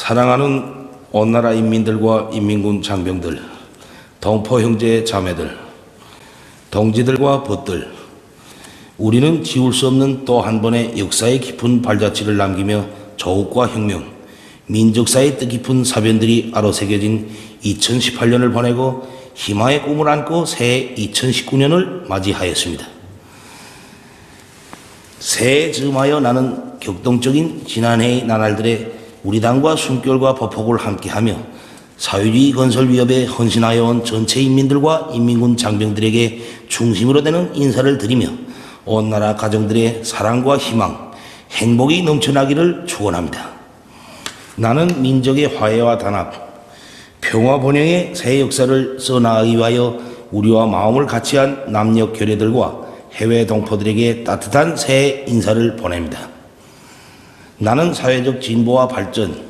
사랑하는 온나라 인민들과 인민군 장병들, 동포 형제 자매들, 동지들과 벗들, 우리는 지울 수 없는 또 한 번의 역사의 깊은 발자취를 남기며 조국과 혁명, 민족사의 뜻깊은 사변들이 아로새겨진 2018년을 보내고 희망의 꿈을 안고 새해 2019년을 맞이하였습니다. 새해 즈음하여 나는 격동적인 지난해의 나날들의 우리 당과 숨결과 보폭을 함께하며 사회주의 건설 위협에 헌신하여 온 전체 인민들과 인민군 장병들에게 중심으로 되는 인사를 드리며 온 나라 가정들의 사랑과 희망, 행복이 넘쳐나기를 축원합니다. 나는 민족의 화해와 단합, 평화 번영의 새 역사를 써나가기 위하여 우리와 마음을 같이한 남녀 결례들과 해외 동포들에게 따뜻한 새해 인사를 보냅니다. 나는 사회적 진보와 발전,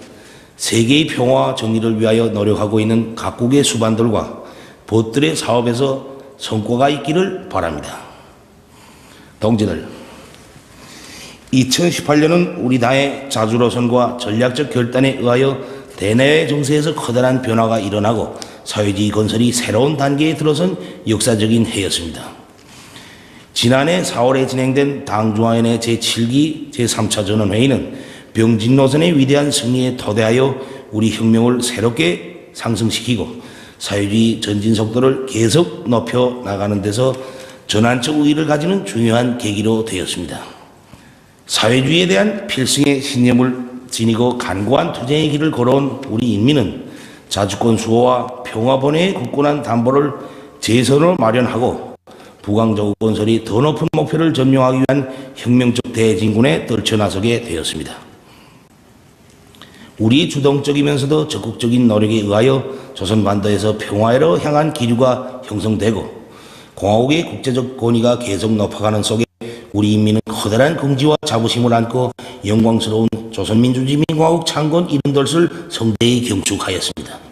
세계의 평화와 정의를 위하여 노력하고 있는 각국의 수반들과 벗들의 사업에서 성과가 있기를 바랍니다. 동지들, 2018년은 우리 당의 자주로선과 전략적 결단에 의하여 대내외 정세에서 커다란 변화가 일어나고 사회주의 건설이 새로운 단계에 들어선 역사적인 해였습니다. 지난해 4월에 진행된 당중앙위원회 제7기 제3차 전원회의는 병진 노선의 위대한 승리에 토대하여 우리 혁명을 새롭게 상승시키고 사회주의 전진 속도를 계속 높여 나가는 데서 전환적 의의를 가지는 중요한 계기로 되었습니다. 사회주의에 대한 필승의 신념을 지니고 간고한 투쟁의 길을 걸어온 우리 인민은 자주권 수호와 평화 번영의 굳건한 담보를 제선으로 마련하고 부강조국 건설이 더 높은 목표를 점령하기 위한 혁명적 대진군에 떨쳐나서게 되었습니다. 우리 주동적이면서도 적극적인 노력에 의하여 조선반도에서 평화로 향한 기류가 형성되고 공화국의 국제적 권위가 계속 높아가는 속에 우리 인민은 커다란 긍지와 자부심을 안고 영광스러운 조선민주주의민공화국 창건 이른돌을 성대히 경축하였습니다.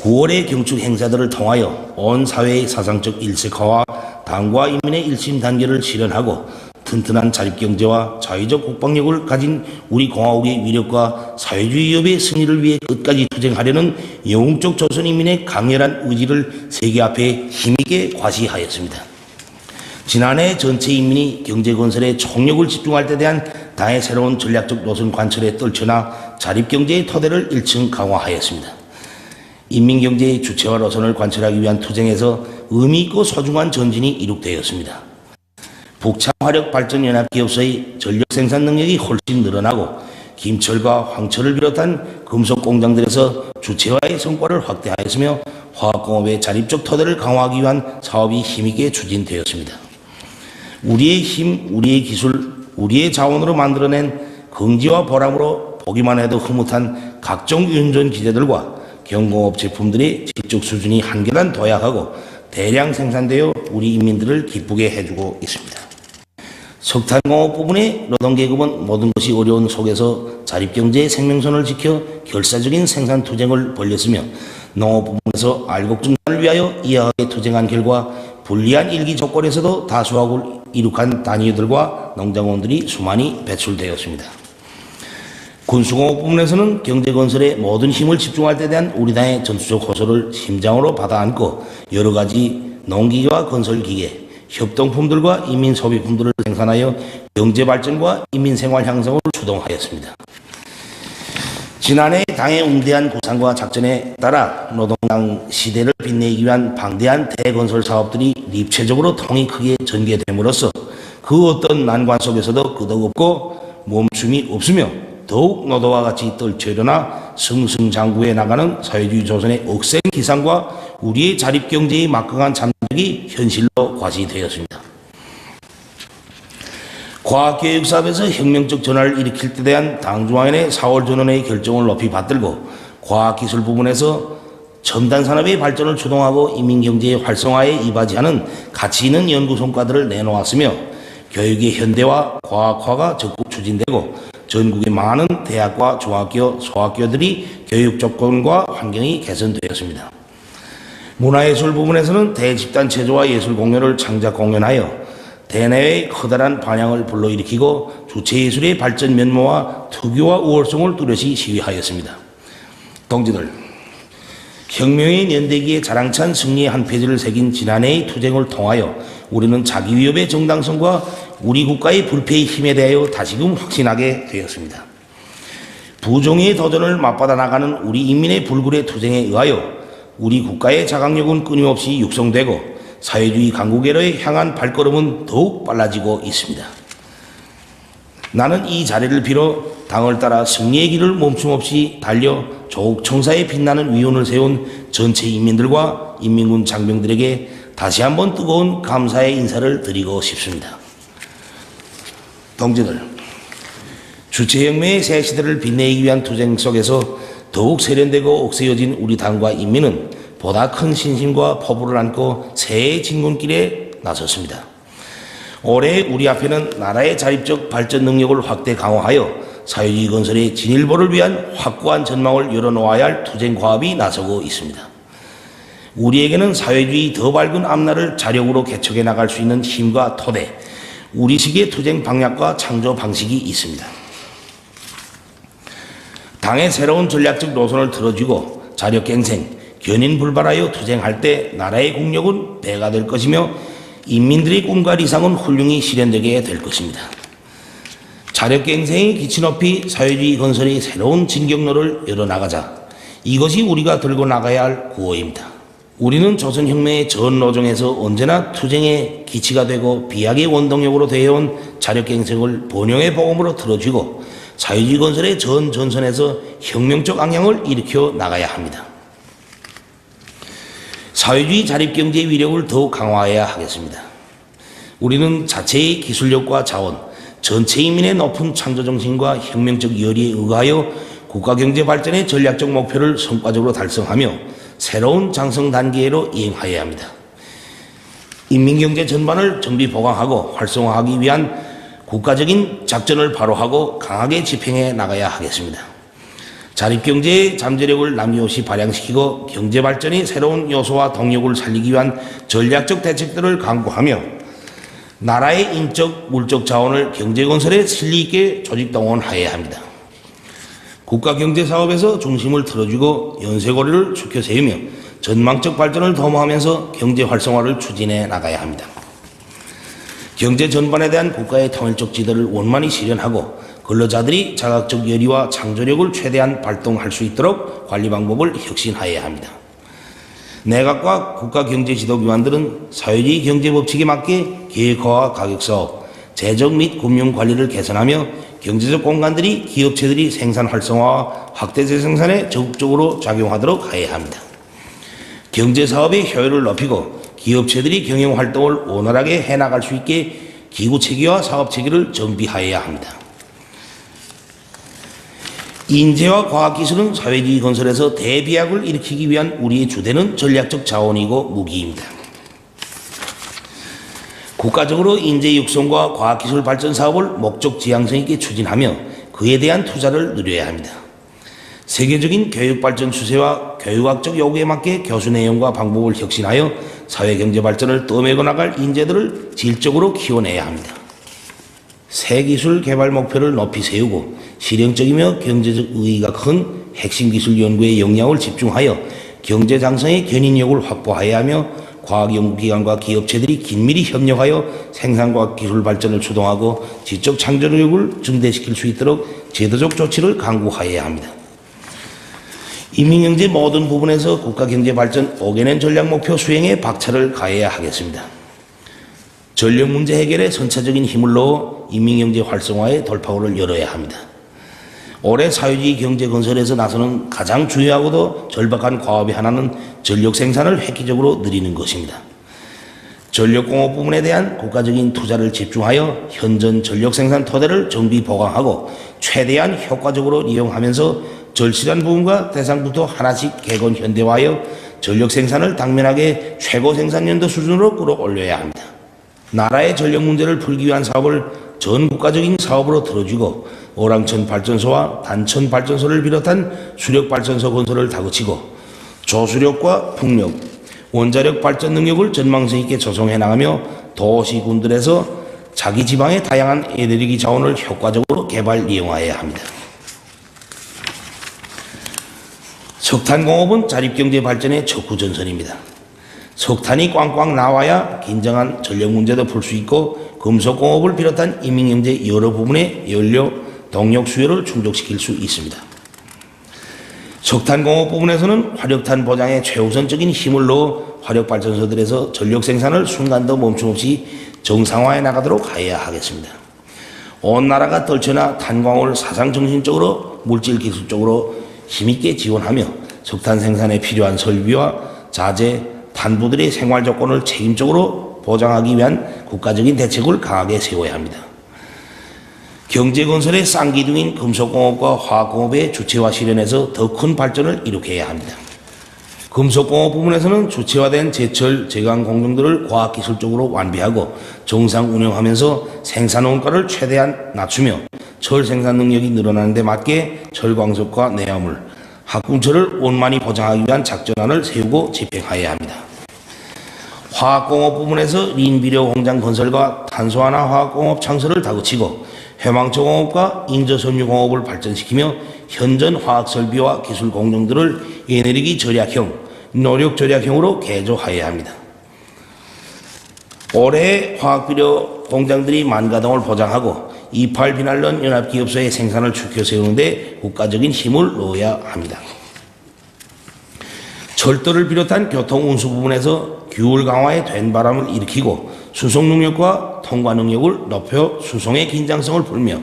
9월의 경축 행사들을 통하여 온 사회의 사상적 일색화와 당과 인민의 일심 단계를 실현하고 튼튼한 자립경제와 자유적 국방력을 가진 우리 공화국의 위력과 사회주의 위협의 승리를 위해 끝까지 투쟁하려는 영웅적 조선인민의 강렬한 의지를 세계 앞에 힘있게 과시하였습니다. 지난해 전체 인민이 경제건설에 총력을 집중할 때 대한 당의 새로운 전략적 노선 관철에 떨쳐나 자립경제의 토대를 1층 강화하였습니다. 인민경제의 주체화 노선을 관철하기 위한 투쟁에서 의미있고 소중한 전진이 이룩되었습니다. 북창화력발전연합기업소의 전력 생산 능력이 훨씬 늘어나고 김철과 황철을 비롯한 금속공장들에서 주체화의 성과를 확대하였으며 화학공업의 자립적 토대를 강화하기 위한 사업이 힘있게 추진되었습니다. 우리의 힘, 우리의 기술, 우리의 자원으로 만들어낸 긍지와 보람으로 보기만 해도 흐뭇한 각종 윤전 기재들과 경공업 제품들의 질적 수준이 한 계단 도약하고 대량 생산되어 우리 인민들을 기쁘게 해주고 있습니다. 석탄공업 부분의 노동계급은 모든 것이 어려운 속에서 자립경제의 생명선을 지켜 결사적인 생산 투쟁을 벌였으며 농업 부분에서 알곡증단을 위하여 이하하게 투쟁한 결과 불리한 일기 조건에서도 다수확을 이룩한 단위들과 농장원들이 수많이 배출되었습니다. 군수공업 부문에서는 경제건설에 모든 힘을 집중할 때 대한 우리 당의 전투적 호소를 심장으로 받아안고 여러 가지 농기계와 건설기계, 협동품들과 인민소비품들을 생산하여 경제발전과 인민생활 향상을 추동하였습니다. 지난해 당의 웅대한 구상과 작전에 따라 노동당 시대를 빛내기 위한 방대한 대건설 사업들이 입체적으로 통이 크게 전개됨으로써 그 어떤 난관 속에서도 끄덕없고 멈춤이 없으며 더욱 노도와 같이 떨쳐 일어나 승승장구해 나가는 사회주의 조선의 억센 기상과 우리의 자립경제의 막강한 잠적이 현실로 과시되었습니다. 과학교육 사업에서 혁명적 전환을 일으킬 때 대한 당중앙위원회 4월 전원회의 결정을 높이 받들고 과학기술 부분에서 첨단 산업의 발전을 주동하고 인민경제의 활성화에 이바지하는 가치 있는 연구 성과들을 내놓았으며 교육의 현대화, 과학화가 적극 추진되고 전국의 많은 대학과 중학교, 소학교들이 교육 조건과 환경이 개선되었습니다. 문화예술 부분에서는 대집단 체조와 예술 공연을 창작 공연하여 대내외의 커다란 반향을 불러일으키고 주체예술의 발전 면모와 특유와 우월성을 뚜렷이 시위하였습니다. 동지들, 혁명의 연대기에 자랑찬 승리의 한 페이지를 새긴 지난해의 투쟁을 통하여 우리는 자기 위협의 정당성과 우리 국가의 불패의 힘에 대하여 다시금 확신하게 되었습니다. 부종의 도전을 맞받아 나가는 우리 인민의 불굴의 투쟁에 의하여 우리 국가의 자강력은 끊임없이 육성되고 사회주의 강국에를 향한 발걸음은 더욱 빨라지고 있습니다. 나는 이 자리를 빌어 당을 따라 승리의 길을 멈춤없이 달려 조국 청사에 빛나는 위운을 세운 전체 인민들과 인민군 장병들에게 다시 한번 뜨거운 감사의 인사를 드리고 싶습니다. 동지들, 주체혁명의 새 시대를 빛내기 위한 투쟁 속에서 더욱 세련되고 억세여진 우리 당과 인민은 보다 큰 신심과 포부를 안고 새해의 진군길에 나섰습니다. 올해 우리 앞에는 나라의 자립적 발전 능력을 확대 강화하여 사회주의 건설의 진일보를 위한 확고한 전망을 열어놓아야 할 투쟁 과업이 나서고 있습니다. 우리에게는 사회주의 더 밝은 앞날을 자력으로 개척해 나갈 수 있는 힘과 토대, 우리식의 투쟁 방향과 창조 방식이 있습니다. 당의 새로운 전략적 노선을 틀어주고 자력갱생, 견인불발하여 투쟁할 때 나라의 국력은 배가 될 것이며 인민들의 꿈과理想은 훌륭히 실현되게 될 것입니다. 자력갱생의 기치 높이 사회주의 건설의 새로운 진격로를 열어나가자. 이것이 우리가 들고 나가야 할 구호입니다. 우리는 조선혁명의 전 노정에서 언제나 투쟁의 기치가 되고 비약의 원동력으로 되어온 자력갱생을 번영의 복음으로 틀어주고 사회주의 건설의 전 전선에서 혁명적 악량을 일으켜 나가야 합니다. 사회주의 자립경제의 위력을 더욱 강화해야 하겠습니다. 우리는 자체의 기술력과 자원, 전체 인민의 높은 창조정신과 혁명적 열의에 의하여 국가경제 발전의 전략적 목표를 성과적으로 달성하며 새로운 장성 단계로 이행하여야 합니다. 인민경제 전반을 정비 보강하고 활성화하기 위한 국가적인 작전을 바로하고 강하게 집행해 나가야 하겠습니다. 자립경제의 잠재력을 남김없이 발양시키고 경제발전의 새로운 요소와 동력을 살리기 위한 전략적 대책들을 강구하며 나라의 인적, 물적 자원을 경제건설에 실리있게 조직동원하여야 합니다. 국가경제사업에서 중심을 틀어주고 연쇄고리를 축혀 세우며 전망적 발전을 도모하면서 경제활성화를 추진해 나가야 합니다. 경제 전반에 대한 국가의 통일적 지도를 원만히 실현하고 근로자들이 자각적 열의와 창조력을 최대한 발동할 수 있도록 관리 방법을 혁신하여야 합니다. 내각과 국가경제지도기관들은 사회주의 경제법칙에 맞게 계획화와 가격사업, 재정 및 금융관리를 개선하며 경제적 공간들이 기업체들이 생산 활성화와 확대 재생산에 적극적으로 작용하도록 하여야 합니다. 경제사업의 효율을 높이고 기업체들이 경영활동을 원활하게 해나갈 수 있게 기구체계와 사업체계를 정비하여야 합니다. 인재와 과학기술은 사회주의 건설에서 대비약을 일으키기 위한 우리의 주되는 전략적 자원이고 무기입니다. 국가적으로 인재 육성과 과학기술 발전 사업을 목적 지향성 있게 추진하며 그에 대한 투자를 늘려야 합니다. 세계적인 교육 발전 추세와 교육학적 요구에 맞게 교수 내용과 방법을 혁신하여 사회경제 발전을 떠매고 나갈 인재들을 질적으로 키워내야 합니다. 새 기술 개발 목표를 높이 세우고 실용적이며 경제적 의의가 큰 핵심 기술 연구에 역량을 집중하여 경제 장성의 견인력을 확보하여야 하며 과학연구기관과 기업체들이 긴밀히 협력하여 생산과 기술 발전을 추동하고 지적 창조력을 증대시킬 수 있도록 제도적 조치를 강구하여야 합니다. 인민경제 모든 부분에서 국가경제 발전 5개년 전략 목표 수행에 박차를 가해야 하겠습니다. 전력 문제 해결에 선차적인 힘을 넣어 인민경제 활성화의 돌파구를 열어야 합니다. 올해 사회주의 경제 건설에서 나서는 가장 중요하고도 절박한 과업의 하나는 전력 생산을 획기적으로 늘리는 것입니다. 전력공업 부문에 대한 국가적인 투자를 집중하여 현존 전력 생산 토대를 정비 보강하고 최대한 효과적으로 이용하면서 절실한 부분과 대상부터 하나씩 개건 현대화하여 전력 생산을 당면하게 최고 생산 연도 수준으로 끌어올려야 합니다. 나라의 전력 문제를 풀기 위한 사업을 전 국가적인 사업으로 들어주고 오랑천 발전소와 단천 발전소를 비롯한 수력 발전소 건설을 다그치고 조수력과 풍력, 원자력 발전 능력을 전망성 있게 조성해 나가며 도시군들에서 자기 지방의 다양한 에너지 자원을 효과적으로 개발 이용하여야 합니다. 석탄공업은 자립경제 발전의 척후전선입니다. 석탄이 꽝꽝 나와야 긴장한 전력 문제도 풀 수 있고 금속공업을 비롯한 인민경제 여러 부분의 연료, 동력 수요를 충족시킬 수 있습니다. 석탄공업 부분에서는 화력탄 보장에 최우선적인 힘을 넣어 화력발전소들에서 전력 생산을 순간도 멈춤없이 정상화해 나가도록 하여야 하겠습니다. 온 나라가 떨쳐나 탄광을 사상정신적으로 물질기술적으로 힘있게 지원하며 석탄 생산에 필요한 설비와 자재, 탄부들의 생활 조건을 책임적으로 보장하기 위한 국가적인 대책을 강하게 세워야 합니다. 경제건설의 쌍기둥인 금속공업과 화학공업의 주체화 실현에서 더 큰 발전을 이룩해야 합니다. 금속공업 부분에서는 주체화된 제철, 제강 공정들을 과학기술적으로 완비하고 정상 운영하면서 생산 원가를 최대한 낮추며 철 생산 능력이 늘어나는 데 맞게 철광석과 내화물, 합금철을 원만히 보장하기 위한 작전안을 세우고 집행하여야 합니다. 화학공업 부분에서 린비료 공장 건설과 탄소화나 화학공업 창설을 다그치고 해망초 공업과 인저섬유 공업을 발전시키며 현전 화학설비와 기술 공정들을 에너지 절약형, 노력 절약형으로 개조하여야 합니다. 올해 화학비료 공장들이 만가동을 보장하고 28 비날론 연합기업소의 생산을 축혀 세우는 데 국가적인 힘을 넣어야 합니다. 철도를 비롯한 교통운수 부분에서 규율 강화에 된 바람을 일으키고 수송 능력과 통과 능력을 높여 수송의 긴장성을 풀며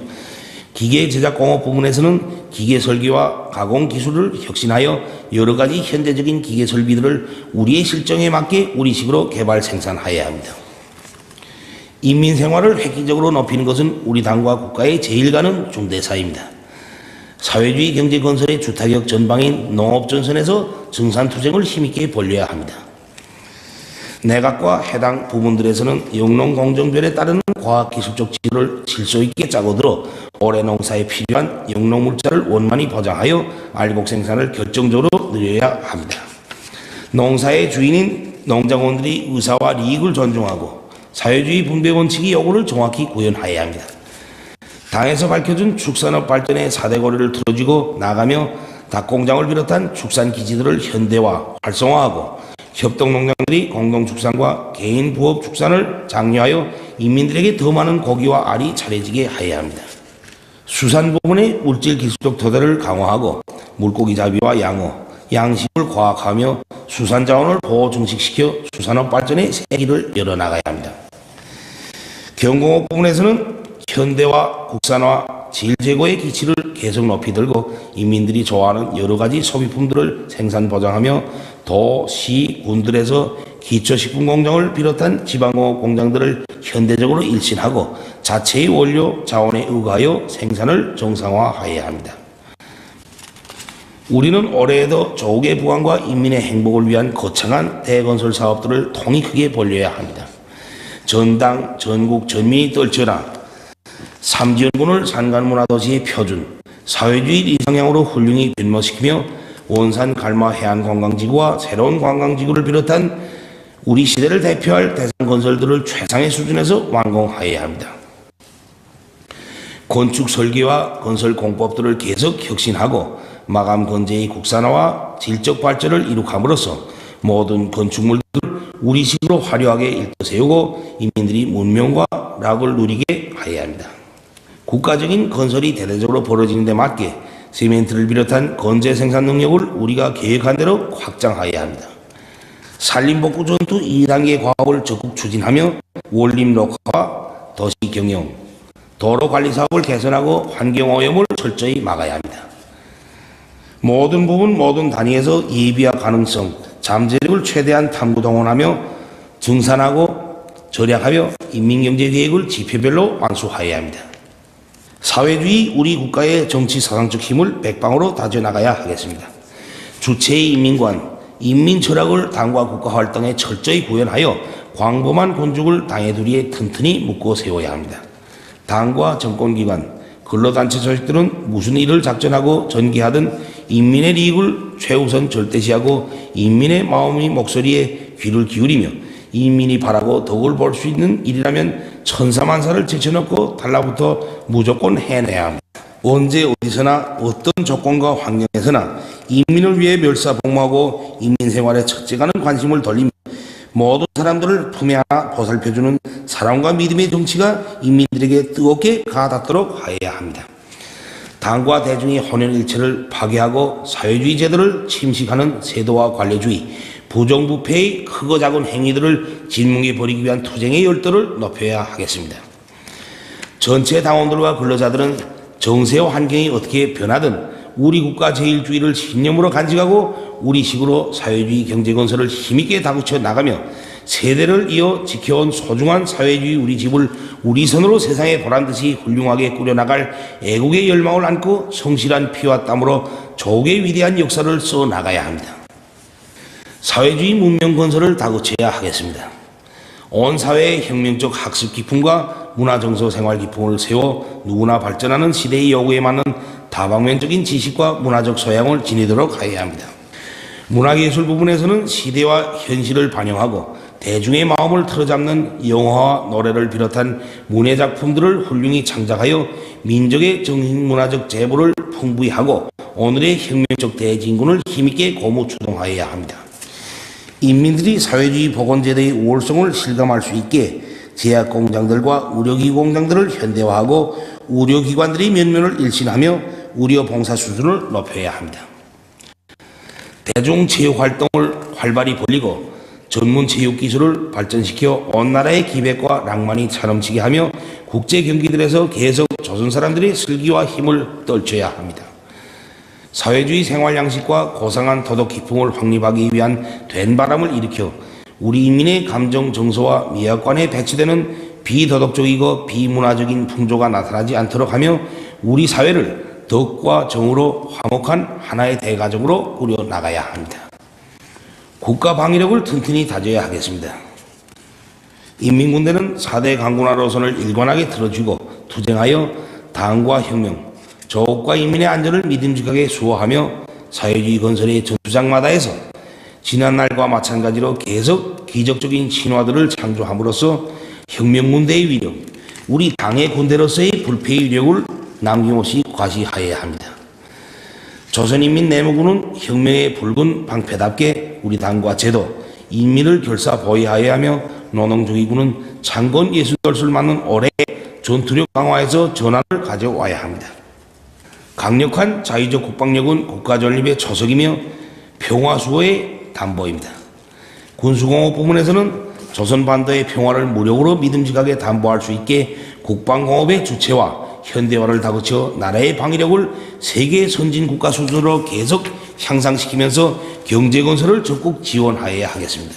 기계 제작 공업 부분에서는 기계 설계와 가공 기술을 혁신하여 여러 가지 현대적인 기계 설비들을 우리의 실정에 맞게 우리식으로 개발 생산하여야 합니다. 인민 생활을 획기적으로 높이는 것은 우리 당과 국가의 제일가는 중대사입니다. 사회주의 경제 건설의 주타격 전방인 농업전선에서 증산투쟁을 힘있게 벌려야 합니다. 내각과 해당 부문들에서는 영농공정별에 따르는 과학기술적 지표를 질서 있게 짜고 들어 올해 농사에 필요한 영농물자를 원만히 보장하여 알곡 생산을 결정적으로 늘려야 합니다. 농사의 주인인 농장원들이 의사와利益을 존중하고 사회주의 분배 원칙의 요구를 정확히 구현하여야 합니다. 당에서 밝혀준 축산업 발전의 4대 고리를 틀어주고 나가며 닭공장을 비롯한 축산기지들을 현대화, 활성화하고 협동농장들이 공동축산과 개인 부업 축산을 장려하여 인민들에게 더 많은 고기와 알이 차려지게 하여야 합니다. 수산 부분의 물질기술적 토대를 강화하고 물고기 잡이와 양어, 양식을 과학하며 수산자원을 보호 증식시켜 수산업 발전의 새길을 열어나가야 합니다. 경공업 부분에서는 현대화, 국산화, 질 제고의 기치를 계속 높이 들고 인민들이 좋아하는 여러 가지 소비품들을 생산 보장하며 도, 시, 군들에서 기초식품 공장을 비롯한 지방공업 공장들을 현대적으로 일신하고 자체의 원료, 자원에 의거하여 생산을 정상화하여야 합니다. 우리는 올해에도 조국의 부강과 인민의 행복을 위한 거창한 대건설 사업들을 통이 크게 벌려야 합니다. 전당, 전국, 전민이 떨쳐라 삼지연군을 산간문화도시의 표준, 사회주의 이상향으로 훌륭히 변모시키며 원산 갈마 해안관광지구와 새로운 관광지구를 비롯한 우리 시대를 대표할 대상 건설들을 최상의 수준에서 완공하여야 합니다. 건축 설계와 건설 공법들을 계속 혁신하고 마감 건재의 국산화와 질적 발전을 이룩함으로써 모든 건축물들을 우리식으로 화려하게 일떠세우고 인민들이 문명과 락을 누리게 하여야 합니다. 국가적인 건설이 대대적으로 벌어지는 데 맞게 시멘트를 비롯한 건재 생산 능력을 우리가 계획한 대로 확장하여야 합니다. 산림복구 전투 2단계 과업을 적극 추진하며 원림 녹화와 도시 경영, 도로 관리 사업을 개선하고 환경오염을 철저히 막아야 합니다. 모든 부분, 모든 단위에서 예비화 가능성, 잠재력을 최대한 탐구 동원하며 증산하고 절약하여 인민경제 계획을 지표별로 완수하여야 합니다. 사회주의 우리 국가의 정치 사상적 힘을 백방으로 다져나가야 하겠습니다. 주체의 인민관, 인민 철학을 당과 국가 활동에 철저히 구현하여 광범한 군중을 당의 두리에 튼튼히 묶어 세워야 합니다. 당과 정권기관, 근로단체 조직들은 무슨 일을 작전하고 전개하든 인민의利益을 최우선 절대시하고 인민의 마음의 목소리에 귀를 기울이며 인민이 바라고 덕을 볼 수 있는 일이라면 천사만사를 제쳐놓고 달라붙어 무조건 해내야 합니다. 언제 어디서나 어떤 조건과 환경에서나 인민을 위해 멸사복무하고 인민생활에 첫째가는 관심을 돌리며 모든 사람들을 품에 안아 보살펴주는 사랑과 믿음의 정치가 인민들에게 뜨겁게 가닿도록 하여야 합니다. 당과 대중의 혼연일체를 파괴하고 사회주의 제도를 침식하는 세도와 관료주의, 부정부패의 크고 작은 행위들을 진뭉에 버리기 위한 투쟁의 열도를 높여야 하겠습니다. 전체 당원들과 근로자들은 정세와 환경이 어떻게 변하든 우리 국가 제일주의를 신념으로 간직하고 우리식으로 사회주의 경제건설을 힘있게 다구쳐 나가며 세대를 이어 지켜온 소중한 사회주의 우리 집을 우리 손으로 세상에 보란듯이 훌륭하게 꾸려나갈 애국의 열망을 안고 성실한 피와 땀으로 조국의 위대한 역사를 써나가야 합니다. 사회주의 문명 건설을 다구쳐야 하겠습니다. 온 사회의 혁명적 학습 기풍과 문화정서 생활 기풍을 세워 누구나 발전하는 시대의 요구에 맞는 다방면적인 지식과 문화적 소양을 지니도록 하여야 합니다. 문화예술 부분에서는 시대와 현실을 반영하고 대중의 마음을 틀어잡는 영화와 노래를 비롯한 문예작품들을 훌륭히 창작하여 민족의 정신문화적 재보를 풍부히 하고 오늘의 혁명적 대진군을 힘있게 고무 추동하여야 합니다. 인민들이 사회주의 복원제도의 우월성을 실감할 수 있게 제약공장들과 의료기 공장들을 현대화하고 의료기관들의 면면을 일신하며 의료 봉사 수준을 높여야 합니다. 대중체육활동을 활발히 벌리고 전문체육기술을 발전시켜 온 나라의 기백과 낭만이 차넘치게 하며 국제경기들에서 계속 조선 사람들의 슬기와 힘을 떨쳐야 합니다. 사회주의 생활양식과 고상한 도덕 기풍을 확립하기 위한 된바람을 일으켜 우리 인민의 감정 정서와 미학관에 배치되는 비도덕적이고 비문화적인 풍조가 나타나지 않도록 하며 우리 사회를 덕과 정으로 화목한 하나의 대가족으로 꾸려나가야 합니다. 국가 방위력을 튼튼히 다져야 하겠습니다. 인민군대는 4대 강군화 노선을 일관하게 틀어주고 투쟁하여 당과 혁명, 조국과 인민의 안전을 믿음직하게 수호하며 사회주의 건설의 전투장마다에서 지난날과 마찬가지로 계속 기적적인 신화들을 창조함으로써 혁명군대의 위력, 우리 당의 군대로서의 불패의 위력을 남김없이 과시하여야 합니다. 조선인민내무군은 혁명의 붉은 방패답게 우리 당과 제도, 인민을 결사 보위하여야 하며 노농조기군은 창건 예수돌수를 맞는 올해 전투력 강화에서 전환을 가져와야 합니다. 강력한 자유적 국방력은 국가전립의 초석이며 평화수호의 담보입니다. 군수공업 부문에서는 조선반도의 평화를 무력으로 믿음직하게 담보할 수 있게 국방공업의 주체와 현대화를 다그쳐 나라의 방위력을 세계 선진국가 수준으로 계속 향상시키면서 경제건설을 적극 지원하여야 하겠습니다.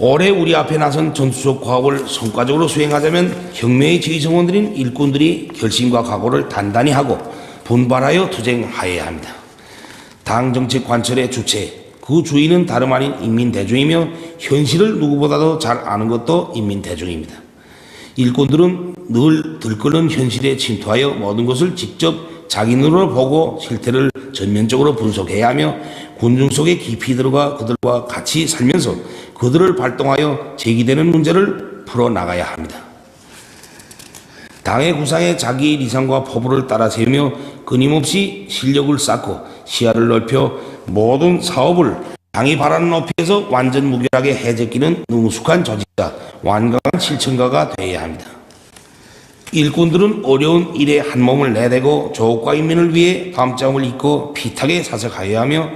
올해 우리 앞에 나선 전투적 과업을 성과적으로 수행하자면 혁명의 지휘성원들인 일꾼들이 결심과 각오를 단단히 하고 분발하여 투쟁하여야 합니다. 당정책 관철의 주체, 그 주인은 다름 아닌 인민대중이며 현실을 누구보다도 잘 아는 것도 인민대중입니다. 일꾼들은 늘 들끓는 현실에 침투하여 모든 것을 직접 자기 눈으로 보고 실태를 전면적으로 분석해야 하며 군중 속에 깊이 들어가 그들과 같이 살면서 그들을 발동하여 제기되는 문제를 풀어나가야 합니다. 당의 구상에 자기의理想과 포부를 따라 세우며 끊임없이 실력을 쌓고 시야를 넓혀 모든 사업을 당이 바라는 높이에서 완전 무결하게 해제끼는 능숙한 조직자, 완강한 실천가가 되어야 합니다. 일꾼들은 어려운 일에 한 몸을 내대고 조국과 인민을 위해 감점을 잊고 피타게 사색하여야 하며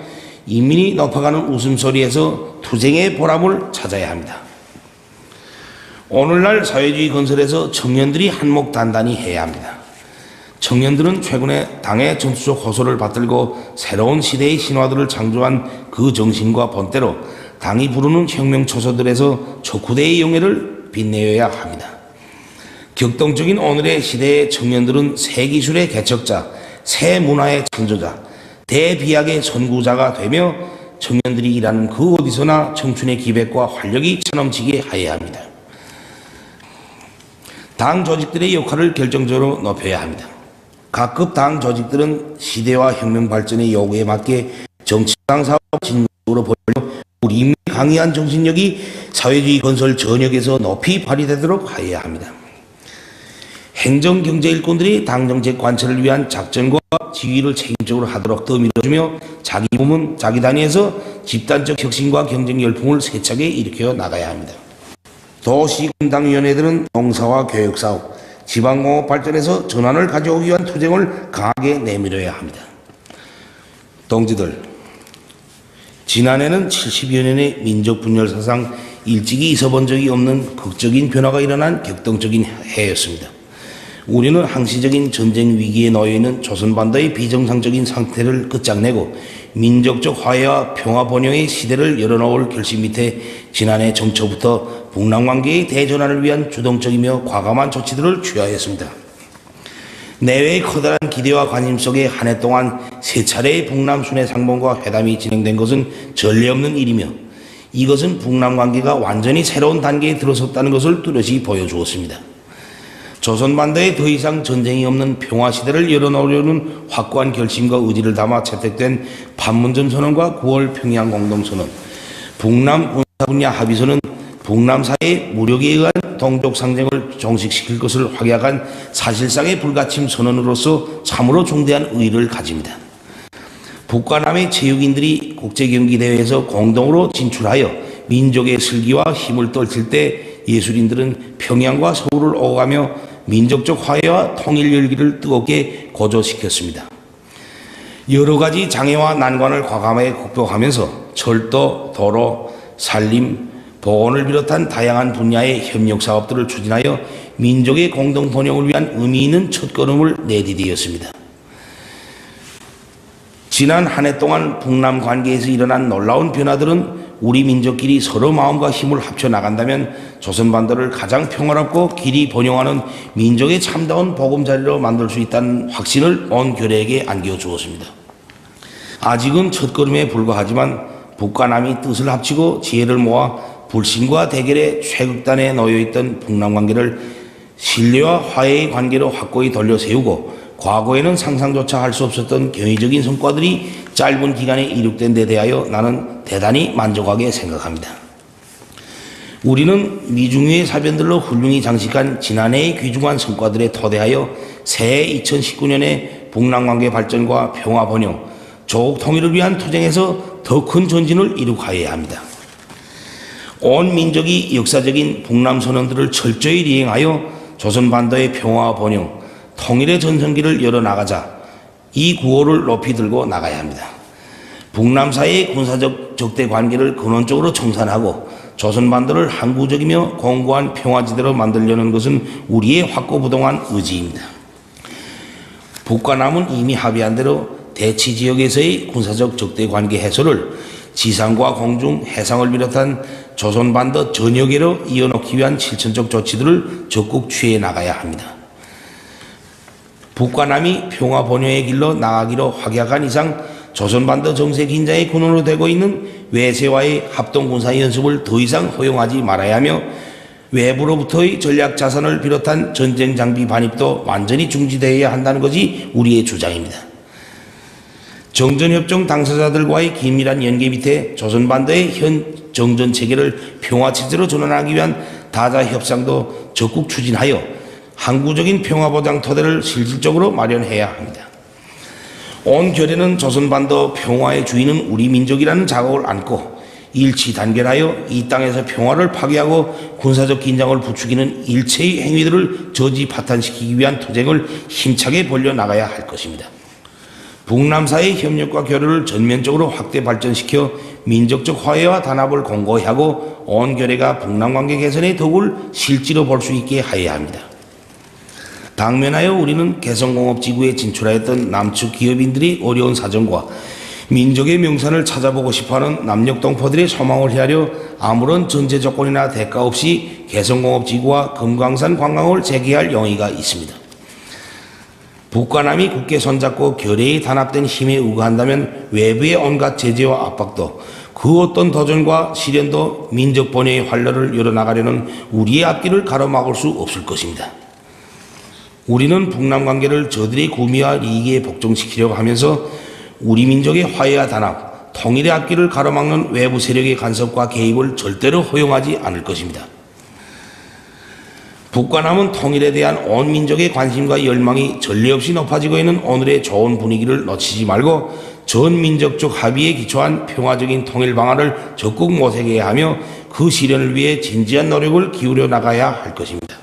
인민이 높아가는 웃음소리에서 투쟁의 보람을 찾아야 합니다. 오늘날 사회주의 건설에서 청년들이 한몫 단단히 해야 합니다. 청년들은 최근에 당의 전투적 호소를 받들고 새로운 시대의 신화들을 창조한 그 정신과 본때로 당이 부르는 혁명 초소들에서 척후대의 영예를 빛내어야 합니다. 격동적인 오늘의 시대의 청년들은 새 기술의 개척자, 새 문화의 창조자, 대비약의 선구자가 되며 청년들이 일하는 그 어디서나 청춘의 기백과 활력이 차넘치게 하여야 합니다. 당 조직들의 역할을 결정적으로 높여야 합니다. 각급 당 조직들은 시대와 혁명 발전의 요구에 맞게 정치상 사업을 진정으로 벌여 우리 인민의 강의한 정신력이 사회주의 건설 전역에서 높이 발휘되도록 하여야 합니다. 행정 경제 일꾼들이 당정책 관철을 위한 작전과 지휘를 책임적으로 하도록 더 밀어주며 자기 부문, 자기 단위에서 집단적 혁신과 경쟁 열풍을 세차게 일으켜 나가야 합니다. 도시군당위원회들은 농사와 교육사업, 지방공업 발전에서 전환을 가져오기 위한 투쟁을 강하게 내밀어야 합니다. 동지들, 지난해는 70여 년의 민족분열 사상 일찍이 있어본 적이 없는 극적인 변화가 일어난 격동적인 해였습니다. 우리는 항시적인 전쟁 위기에 놓여있는 조선반도의 비정상적인 상태를 끝장내고 민족적 화해와 평화 번영의 시대를 열어놓을 결심 밑에 지난해 정초부터 북남관계의 대전환을 위한 주동적이며 과감한 조치들을 취하였습니다. 내외의 커다란 기대와 관심 속에 한 해 동안 세 차례의 북남 순회 상봉과 회담이 진행된 것은 전례 없는 일이며 이것은 북남관계가 완전히 새로운 단계에 들어섰다는 것을 뚜렷이 보여주었습니다. 조선반도에 더 이상 전쟁이 없는 평화시대를 열어놓으려는 확고한 결심과 의지를 담아 채택된 판문점 선언과 9월 평양 공동선언, 북남 군사분야 합의서는 북남 사이의 무력에 의한 동족 상쟁을 종식시킬 것을 확약한 사실상의 불가침 선언으로서 참으로 중대한 의의를 가집니다. 북과 남의 체육인들이 국제경기대회에서 공동으로 진출하여 민족의 슬기와 힘을 떨칠 때 예술인들은 평양과 서울을 오가며 민족적 화해와 통일 열기를 뜨겁게 고조시켰습니다. 여러 가지 장애와 난관을 과감하게 극복하면서 철도, 도로, 산림, 보건을 비롯한 다양한 분야의 협력 사업들을 추진하여 민족의 공동 번영을 위한 의미 있는 첫걸음을 내디디었습니다. 지난 한 해 동안 북남 관계에서 일어난 놀라운 변화들은 우리 민족끼리 서로 마음과 힘을 합쳐 나간다면 조선반도를 가장 평화롭고 길이 번영하는 민족의 참다운 보금자리로 만들 수 있다는 확신을 온 결의에게 안겨주었습니다. 아직은 첫걸음에 불과하지만 북과 남이 뜻을 합치고 지혜를 모아 불신과 대결의 최극단에 놓여있던 북남관계를 신뢰와 화해의 관계로 확고히 돌려세우고 과거에는 상상조차 할 수 없었던 경이적인 성과들이 짧은 기간에 이룩된 데 대하여 나는 대단히 만족하게 생각합니다. 우리는 미중유의 사변들로 훌륭히 장식한 지난해의 귀중한 성과들에 토대하여 새해 2019년에 북남관계 발전과 평화 번영, 조국 통일을 위한 투쟁에서 더 큰 전진을 이룩하여야 합니다. 온 민족이 역사적인 북남 선언들을 철저히 이행하여 조선반도의 평화와 번영, 통일의 전성기를 열어나가자 이 구호를 높이 들고 나가야 합니다. 북남 사이의 군사적 적대 관계를 근원적으로 청산하고 조선반도를 항구적이며 공고한 평화지대로 만들려는 것은 우리의 확고부동한 의지입니다. 북과 남은 이미 합의한 대로 대치 지역에서의 군사적 적대 관계 해소를 지상과 공중, 해상을 비롯한 조선반도 전역으로 이어놓기 위한 실천적 조치들을 적극 취해 나가야 합니다. 북과 남이 평화 번영의 길로 나가기로 확약한 이상 조선반도 정세 긴장의 근원으로 되고 있는 외세와의 합동군사 연습을 더 이상 허용하지 말아야 하며 외부로부터의 전략 자산을 비롯한 전쟁 장비 반입도 완전히 중지되어야 한다는 것이 우리의 주장입니다. 정전협정 당사자들과의 긴밀한 연계 밑에 조선반도의 현 정전체계를 평화체제로 전환하기 위한 다자협상도 적극 추진하여 항구적인 평화보장 토대를 실질적으로 마련해야 합니다. 온 결의는 조선반도 평화의 주인은 우리 민족이라는 자각을 안고 일치 단결하여 이 땅에서 평화를 파괴하고 군사적 긴장을 부추기는 일체의 행위들을 저지 파탄시키기 위한 투쟁을 힘차게 벌려나가야 할 것입니다. 북남 사이의 협력과 교류를 전면적으로 확대 발전시켜 민족적 화해와 단합을 공고히 하고 온 결의가 북남 관계 개선의 덕을 실제로 볼 수 있게 하여야 합니다. 당면하여 우리는 개성공업지구에 진출하였던 남측 기업인들이 어려운 사정과 민족의 명산을 찾아보고 싶어하는 남녘동포들의 소망을 헤아려 아무런 전제 조건이나 대가 없이 개성공업지구와 금강산 관광을 재개할 용의가 있습니다. 북과 남이 굳게 손잡고 결의에 단합된 힘에 우거한다면 외부의 온갖 제재와 압박도 그 어떤 도전과 시련도 민족 번영의 활로를 열어나가려는 우리의 앞길을 가로막을 수 없을 것입니다. 우리는 북남 관계를 저들의 구미와 이익에 복종시키려고 하면서 우리 민족의 화해와 단합, 통일의 앞길을 가로막는 외부 세력의 간섭과 개입을 절대로 허용하지 않을 것입니다. 북과 남은 통일에 대한 온 민족의 관심과 열망이 전례 없이 높아지고 있는 오늘의 좋은 분위기를 놓치지 말고 전 민족적 합의에 기초한 평화적인 통일 방안을 적극 모색해야 하며 그 실현을 위해 진지한 노력을 기울여 나가야 할 것입니다.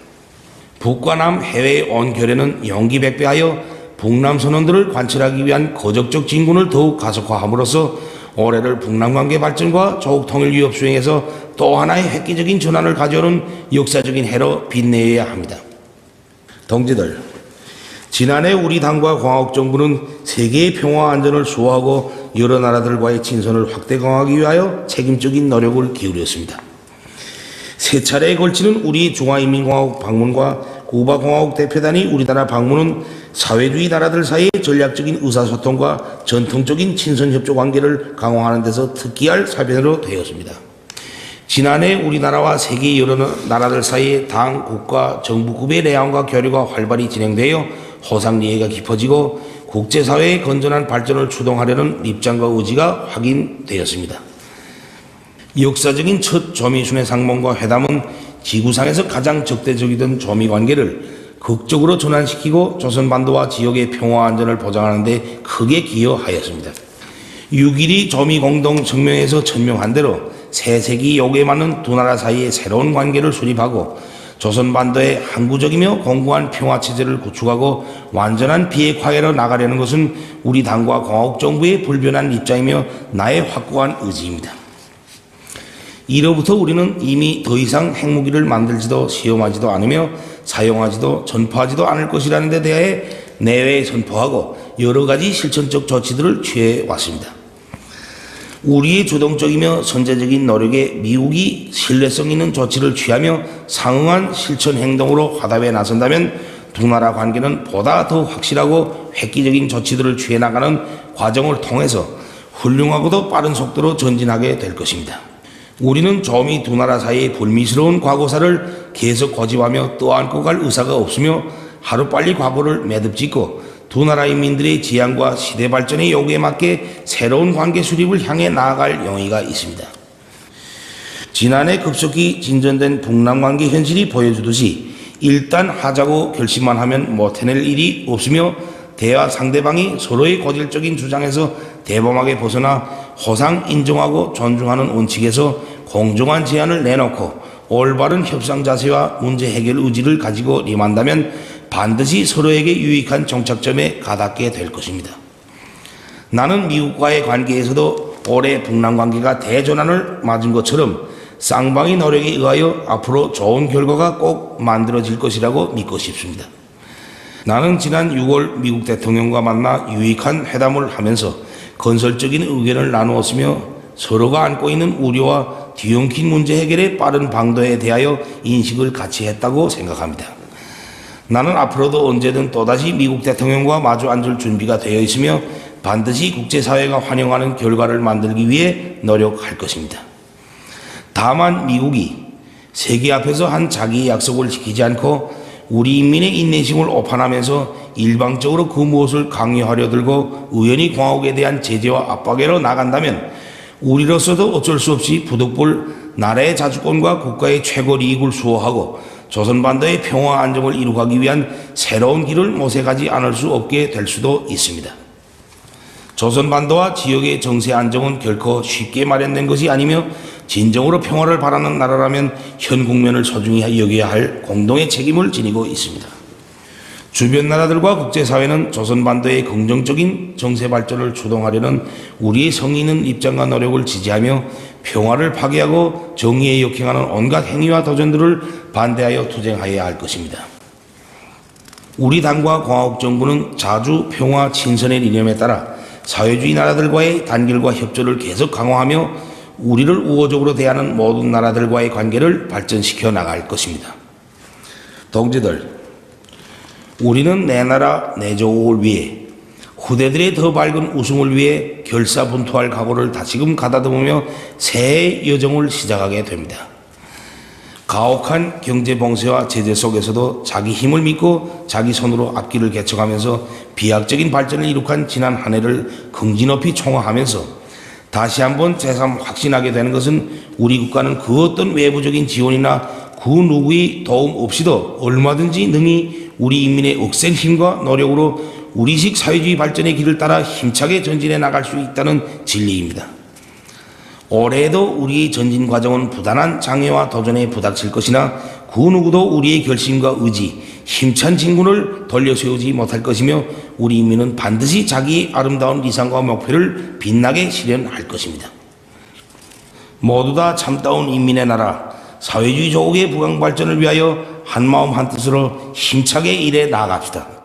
북과 남 해외의 온 결연은 용기백배하여 북남 선언들을 관철하기 위한 거적적 진군을 더욱 가속화함으로써 올해를 북남 관계 발전과 조국 통일 위협 수행에서 또 하나의 획기적인 전환을 가져오는 역사적인 해로 빛내야 합니다. 동지들, 지난해 우리 당과 공화국 정부는 세계의 평화와 안전을 수호하고 여러 나라들과의 친선을 확대 강화하기 위하여 책임적인 노력을 기울였습니다. 세 차례에 걸치는 우리 중화인민공화국 방문과 쿠바공화국 대표단이 우리나라 방문은 사회주의 나라들 사이의 전략적인 의사소통과 전통적인 친선협조 관계를 강화하는 데서 특기할 사변으로 되었습니다. 지난해 우리나라와 세계 여러 나라들 사이의 당, 국가, 정부급의 내용과 교류가 활발히 진행되어 호상리해가 깊어지고 국제사회의 건전한 발전을 추동하려는 입장과 의지가 확인되었습니다. 역사적인 첫 조미순회 상봉과 회담은 지구상에서 가장 적대적이던 조미 관계를 극적으로 전환시키고 조선반도와 지역의 평화 안전을 보장하는 데 크게 기여하였습니다. 6.12 조미 공동 성명에서 천명한 대로 새 세기 요구에 맞는 두 나라 사이의 새로운 관계를 수립하고 조선반도의 항구적이며 공고한 평화체제를 구축하고 완전한 비핵화해로 나가려는 것은 우리 당과 공화국 정부의 불변한 입장이며 나의 확고한 의지입니다. 이로부터 우리는 이미 더 이상 핵무기를 만들지도 시험하지도 않으며 사용하지도 전파하지도 않을 것이라는 데 대하여 내외에 선포하고 여러 가지 실천적 조치들을 취해 왔습니다. 우리의 주동적이며 선제적인 노력에 미국이 신뢰성 있는 조치를 취하며 상응한 실천 행동으로 화답에 나선다면 두 나라 관계는 보다 더 확실하고 획기적인 조치들을 취해 나가는 과정을 통해서 훌륭하고도 빠른 속도로 전진하게 될 것입니다. 우리는 조미 두 나라 사이의 불미스러운 과거사를 계속 고집하며 떠안고 갈 의사가 없으며 하루빨리 과거를 매듭짓고 두 나라 인민들의 지향과 시대 발전의 요구에 맞게 새로운 관계 수립을 향해 나아갈 용의가 있습니다. 지난해 급속히 진전된 북남 관계 현실이 보여주듯이 일단 하자고 결심만 하면 못 해낼 일이 없으며 대화 상대방이 서로의 고질적인 주장에서 대범하게 벗어나 호상 인정하고 존중하는 원칙에서 공정한 제안을 내놓고 올바른 협상 자세와 문제 해결 의지를 가지고 임한다면 반드시 서로에게 유익한 정착점에 가닿게 될 것입니다. 나는 미국과의 관계에서도 올해 북남 관계가 대전환을 맞은 것처럼 쌍방의 노력에 의하여 앞으로 좋은 결과가 꼭 만들어질 것이라고 믿고 싶습니다. 나는 지난 6월 미국 대통령과 만나 유익한 회담을 하면서 건설적인 의견을 나누었으며 서로가 안고 있는 우려와 뒤엉킨 문제 해결의 빠른 방도에 대하여 인식을 같이 했다고 생각합니다. 나는 앞으로도 언제든 또다시 미국 대통령과 마주 앉을 준비가 되어 있으며 반드시 국제사회가 환영하는 결과를 만들기 위해 노력할 것입니다. 다만 미국이 세계 앞에서 한 자기의 약속을 지키지 않고 우리 인민의 인내심을 오판하면서 일방적으로 그 무엇을 강요하려 들고 우연히 공화국에 대한 제재와 압박으로 나간다면 우리로서도 어쩔 수 없이 부득불 나라의 자주권과 국가의 최고 이익을 수호하고 조선반도의 평화 안정을 이루기 위한 새로운 길을 모색하지 않을 수 없게 될 수도 있습니다. 조선반도와 지역의 정세 안정은 결코 쉽게 마련된 것이 아니며 진정으로 평화를 바라는 나라라면 현 국면을 소중히 여겨야 할 공동의 책임을 지니고 있습니다. 주변 나라들과 국제사회는 조선반도의 긍정적인 정세 발전을 추동하려는 우리의 성의 있는 입장과 노력을 지지하며 평화를 파괴하고 정의에 역행하는 온갖 행위와 도전들을 반대하여 투쟁하여야 할 것입니다. 우리 당과 공화국 정부는 자주 평화 친선의 이념에 따라 사회주의 나라들과의 단결과 협조를 계속 강화하며 우리를 우호적으로 대하는 모든 나라들과의 관계를 발전시켜 나갈 것입니다. 동지들, 우리는 내 나라 내 조국을 위해 후대들의 더 밝은 웃음을 위해 결사분투할 각오를 다시금 가다듬으며 새해 여정을 시작하게 됩니다. 가혹한 경제 봉쇄와 제재 속에서도 자기 힘을 믿고 자기 손으로 앞길을 개척하면서 비약적인 발전을 이룩한 지난 한 해를 긍지 높이 총화하면서 다시 한번 새삼 확신하게 되는 것은 우리 국가는 그 어떤 외부적인 지원이나 그 누구의 도움 없이도 얼마든지 능히 우리 인민의 억센 힘과 노력으로 우리식 사회주의 발전의 길을 따라 힘차게 전진해 나갈 수 있다는 진리입니다. 올해도 우리의 전진 과정은 부단한 장애와 도전에 부닥칠 것이나 그 누구도 우리의 결심과 의지, 힘찬 진군을 돌려세우지 못할 것이며 우리 인민은 반드시 자기의 아름다운理想과 목표를 빛나게 실현할 것입니다. 모두 다 참다운 인민의 나라, 사회주의 조국의 부강 발전을 위하여 한마음 한뜻으로 힘차게 일해 나아갑시다.